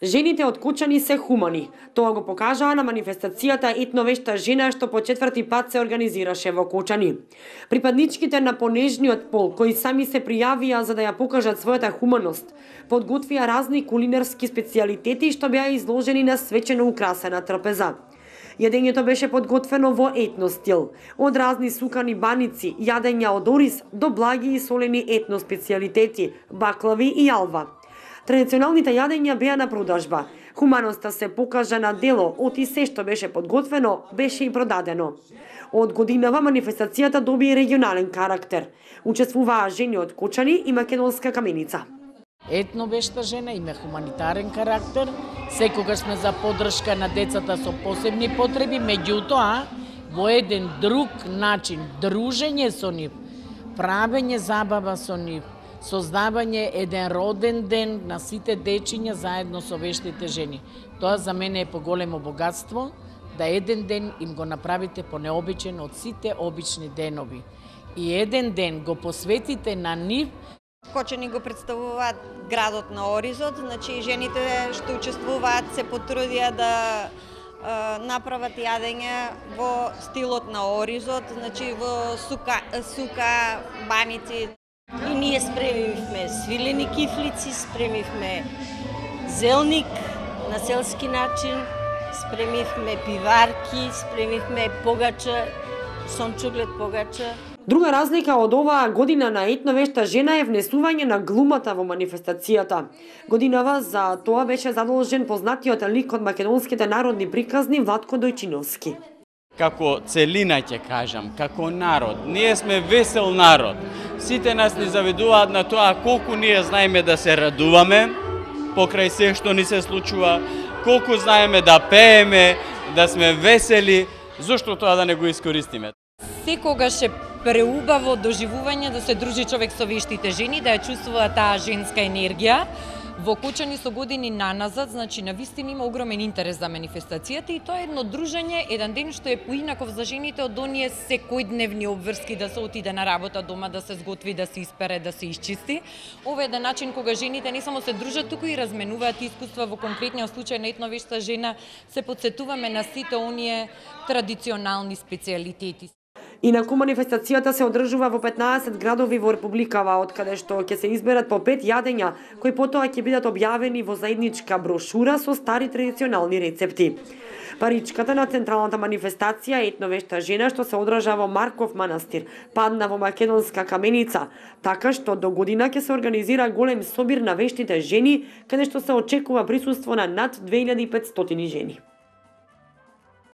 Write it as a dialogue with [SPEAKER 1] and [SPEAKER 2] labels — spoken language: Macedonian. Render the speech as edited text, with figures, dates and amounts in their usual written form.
[SPEAKER 1] Жените од Кочани се хумани. Тоа го покажаа на манифестацијата Етновешта жена што по 4-ти пат се организираше во Кочани. Припадничките на понежниот пол, кои сами се пријавија за да ја покажат својата хуманост, подготвија разни кулинарски специјалитети што беа изложени на свечено украсена трпеза. Јадењето беше подготвено во етно стил, од разни сукани баници, јадења од ориз до благи и солени етно специјалитети, баклави и алва. Традиционалните јадења беа на продажба. Хуманоста се покажа на дело, оти се што беше подготвено, беше и продадено. Од годинава манифестацијата доби и регионален карактер. Учествуваа жени од Кочани и Македонска Каменица.
[SPEAKER 2] Етновешта жена има хуманитарен карактер, секогаш сме за поддршка на децата со посебни потреби, меѓутоа во еден друг начин, дружење со нив, правење забава со нив, создавање еден роден ден на сите дечиња заедно со вештите жени. Тоа за мене е поголемо богатство, да еден ден им го направите понеобичен од сите обични денови. И еден ден го посветите на нив.
[SPEAKER 3] Кочани го представуваат градот на оризот, значи жените што учествуваат се потрудија да направат јадење во стилот на оризот, значи во сука баници.
[SPEAKER 4] И ние спремивме свилени кифлици, спремивме зелник на селски начин, спремивме пиварки, спремивме погача, сончоглед погача.
[SPEAKER 1] Друга разлика од оваа година на Етновешта жена е внесување на глумата во манифестацијата. Годинава за тоа беше задолжен познатиот лик од македонските народни приказни Владко Дојчиновски.
[SPEAKER 5] Како целина ќе кажам, како народ, ние сме весел народ. Сите нас ни завидуваат на тоа колку ние знаеме да се радуваме покрај се што ни се случува, колку знаеме да пееме, да сме весели, зошто тоа да не го искористиме?
[SPEAKER 6] Секогаш е преубаво доживување да се дружи човек со вештите жени, да ја чувствува таа женска енергија. Во Кочани со години наназад, значи навистина има огромен интерес за манифестацијата и тоа е едно дружење, еден ден што е поинаков за жените од оние секојдневни обврски да се отиде на работа дома, да се сготви, да се испере, да се исчисти. Ова е еден начин кога жените не само се дружат, туку и разменуваат искуства. Во конкретниот случај на Етновешта жена се потсетуваме на сите оние традиционални специјалитети.
[SPEAKER 1] Инаку манифестацијата се одржува во 15 градови во Републикава, од каде што ќе се изберат по 5 јадења, кои потоа ќе бидат објавени во заедничка брошура со стари традиционални рецепти. Паричката на централната манифестација Етновешта жена што се одржа во Марков манастир, падна во Македонска Каменица, така што до година ќе се организира голем собир на вештите жени, каде што се очекува присуство на над 2500 жени.